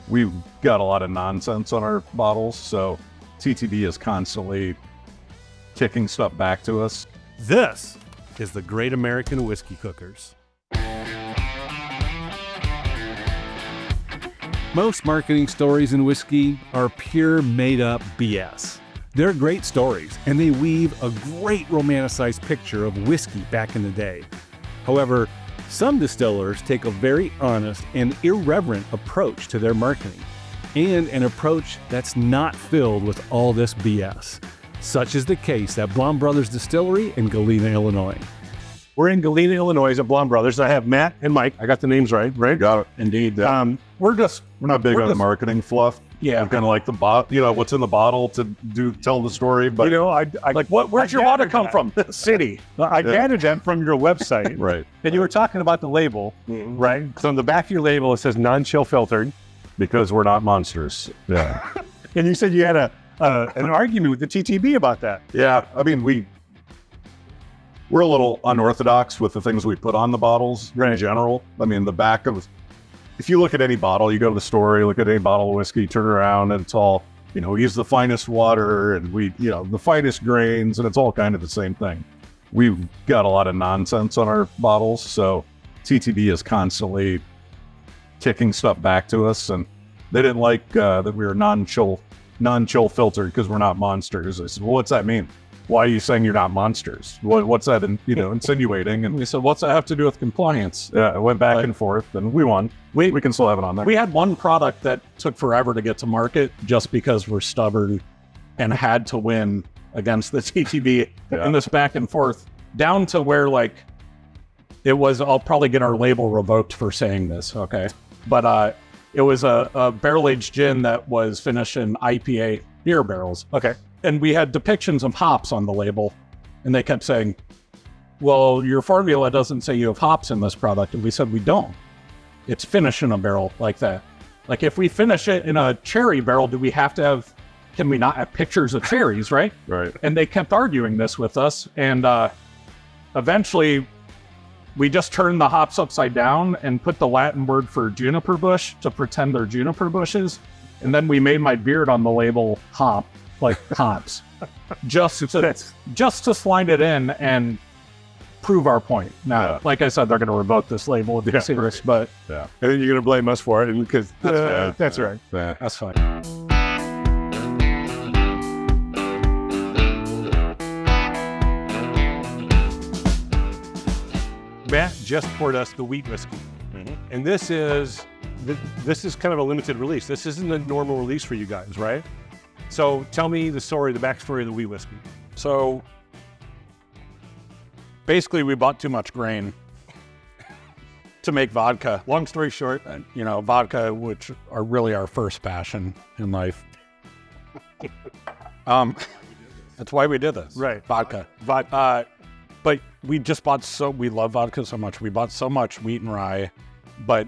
we've got a lot of nonsense on our bottles, so TTB is constantly kicking stuff back to us. This is the Great American Whiskey Cookers. Most marketing stories in whiskey are pure made-up BS. They're great stories, and they weave a great romanticized picture of whiskey back in the day. However, some distillers take a very honest and irreverent approach to their marketing, and an approach that's not filled with all this BS. Such is the case at Blaum Bros Distillery in Galena, Illinois. We're in Galena, Illinois at Blaum Brothers. I have Matt and Mike. I got the names right? Got it. Indeed. Yeah. We're not big on the marketing fluff. Yeah. Kind of like what's in the bottle to tell the story. But I like where'd your water come from? City. I gathered that from your website. Right. And you were talking about the label, right? So on the back of your label it says non-chill filtered, because we're not monsters. Yeah. and you said you had an argument with the TTB about that. Yeah. I mean, we're a little unorthodox with the things we put on the bottles in general. I mean, if you look at any bottle, you go to the store, you look at any bottle of whiskey, turn around, and it's all, we use the finest water and the finest grains, and it's all kind of the same thing. We've got a lot of nonsense on our bottles, so TTB is constantly kicking stuff back to us, and they didn't like that we were non-chill filtered because we're not monsters. I said, well, what's that mean? Why are you saying you're not monsters? What's that insinuating? And we said, what's that have to do with compliance? Yeah, it went back and forth, and we won. We can still have it on there. We had one product that took forever to get to market just because we're stubborn and had to win against the TTB in this back and forth, down to where it was, I'll probably get our label revoked for saying this, okay? But it was a barrel-aged gin that was finished in IPA beer barrels. Okay. And we had depictions of hops on the label, and they kept saying, well, your formula doesn't say you have hops in this product. And we said, we don't. It's finished in a barrel like that. Like, if we finish it in a cherry barrel, can we not have pictures of cherries, right? Right. And they kept arguing this with us. And eventually, we just turned the hops upside down and put the Latin word for juniper bush to pretend they're juniper bushes. And then we made my beard on the label hop, like hops, just to slide it in and prove our point. Now, like I said, they're going to revoke this label if they see this, but and then you're going to blame us for it because that's right. Yeah. That's fine. Matt just poured us the wheat whiskey, and this is kind of a limited release. This isn't a normal release for you guys, right? So tell me the backstory of the wheat whiskey. So basically, we bought too much grain to make vodka. Long story short, vodka, which are really our first passion in life. That's why we did this. Right. Vodka. But we just we love vodka so much. We bought so much wheat and rye, but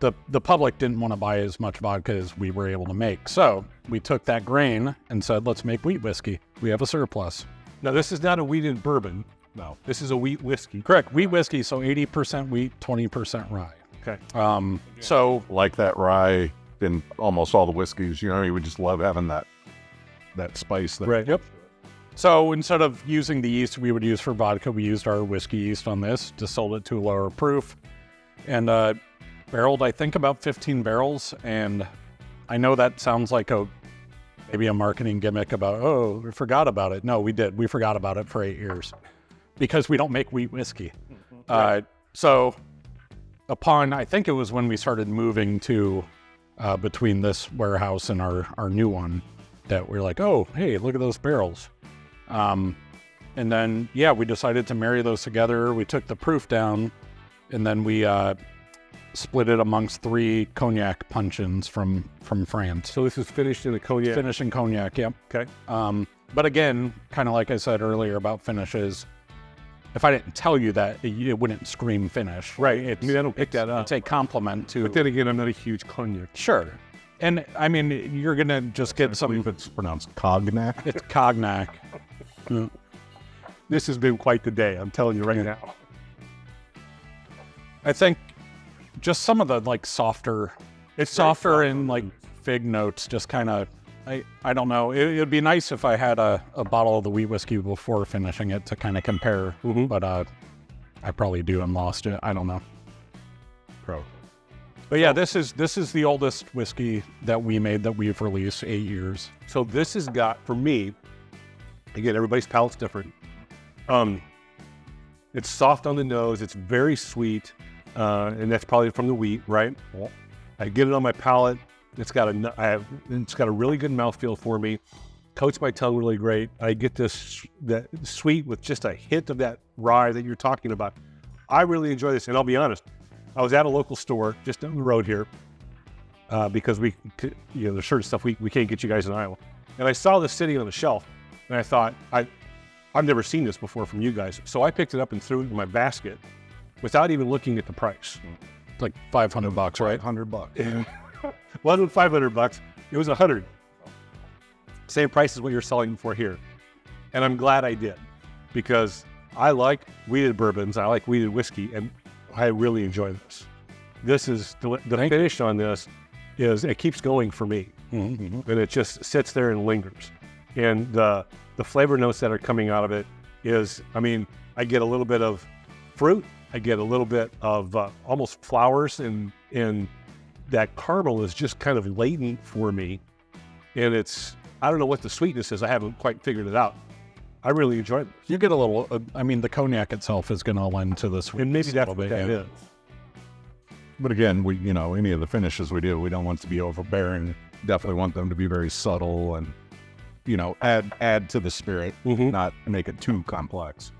the public didn't want to buy as much vodka as we were able to make. So we took that grain and said, let's make wheat whiskey. We have a surplus. Now, this is not a wheat and bourbon. No, this is a wheat whiskey. Correct. Wheat whiskey. So 80% wheat, 20% rye. Okay. So like that rye in almost all the whiskeys, you would just love having that spice. Right. Yep. So instead of using the yeast we would use for vodka, we used our whiskey yeast on this, distilled it to a lower proof, and barreled, I think, about 15 barrels. And I know that sounds like maybe a marketing gimmick about, we forgot about it. No, we did. We forgot about it for 8 years because we don't make wheat whiskey. Right. So I think it was when we started moving to between this warehouse and our new one that we're like, oh, hey, look at those barrels. And then, we decided to marry those together. We took the proof down, and then we split it amongst 3 cognac puncheons from France. So this is finished in a cognac? Finished in cognac, yep. Okay. But again, kind of like I said earlier about finishes, if I didn't tell you that, it wouldn't scream finish. Right. I don't pick that up. It's a compliment to... But then again, I'm not a huge cognac. Sure. And I mean, you're going to just get some... I believe it's pronounced cognac. It's cognac. This has been quite the day, I'm telling you right now. I think just some of the softer It's softer in like fig notes, just kind of, I don't know. It'd be nice if I had a bottle of the wheat whiskey before finishing it to kind of compare, but I probably do and lost it. I don't know. But yeah, this is the oldest whiskey that we made that we've released, 8 years. So this has got, for me, again, everybody's palate's different. It's soft on the nose. It's very sweet, and that's probably from the wheat, right? Yeah. I get it on my palate. It's got a really good mouthfeel for me. Coats my tongue really great. I get that sweet with just a hint of that rye that you're talking about. I really enjoy this, and I'll be honest. I was at a local store just down the road here because there's certain stuff we can't get you guys in Iowa. And I saw this sitting on the shelf, and I thought, I've never seen this before from you guys. So I picked it up and threw it in my basket without even looking at the price. It's like $500, right? $100. It wasn't $500. It was $100. Same price as what you're selling for here. And I'm glad I did because I like wheated bourbons. I like wheated whiskey, and I really enjoy this. This is the finish on this is it keeps going for me, and it just sits there and lingers. And the flavor notes that are coming out of it is, I get a little bit of fruit. I get a little bit of almost flowers, and that caramel is just kind of latent for me. And I don't know what the sweetness is. I haven't quite figured it out. I really enjoy this. You get a little, the cognac itself is going to lend to this. And maybe that's what that is. But again, any of the finishes we do, we don't want it to be overbearing. Definitely want them to be very subtle and, add to the spirit, not make it too complex.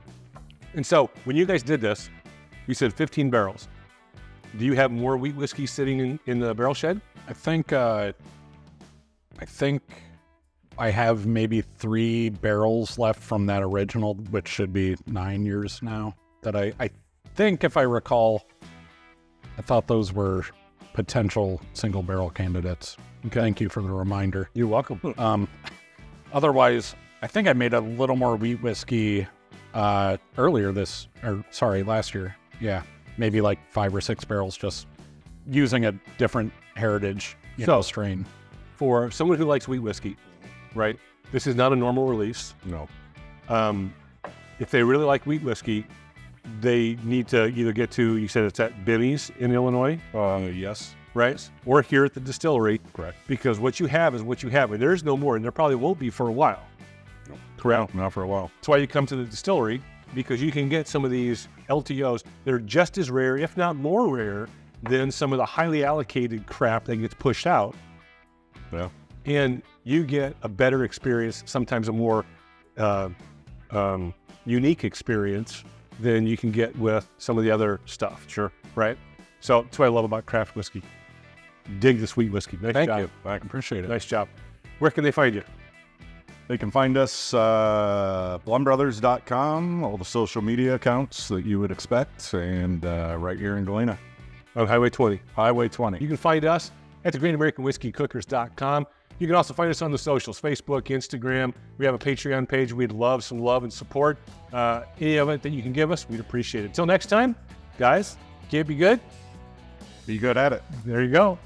And so when you guys did this, you said 15 barrels. Do you have more wheat whiskey sitting in the barrel shed? I think I have maybe 3 barrels left from that original, which should be 9 years now. That I think, if I recall, I thought those were potential single barrel candidates. Okay. Thank you for the reminder. You're welcome. Otherwise, I think I made a little more wheat whiskey last year. Yeah, maybe like 5 or 6 barrels, just using a different heritage strain. For someone who likes wheat whiskey, right? This is not a normal release. No. If they really like wheat whiskey, they need to either get to, you said it's at Benny's in Illinois? Yes. Right? Or here at the distillery. Correct. Because what you have is what you have, and there's no more, and there probably won't be for a while. Correct. No, not for a while. That's why you come to the distillery, because you can get some of these LTOs. They're just as rare, if not more rare, than some of the highly allocated crap that gets pushed out. Yeah. And you get a better experience, sometimes a more unique experience than you can get with some of the other stuff. Sure. Right? So that's what I love about craft whiskey. Dig the sweet whiskey. Nice Thank job. you. I appreciate it. Nice job. Where can they find you? They can find us BlaumBrothers.com, all the social media accounts that you would expect, and right here in Galena. On Highway 20. Highway 20. You can find us at thegreatamericanwhiskeycookers.com. You can also find us on the socials, Facebook, Instagram. We have a Patreon page. We'd love some love and support. Any of it that you can give us, we'd appreciate it. Till next time, guys, can't be good. Be good at it. There you go.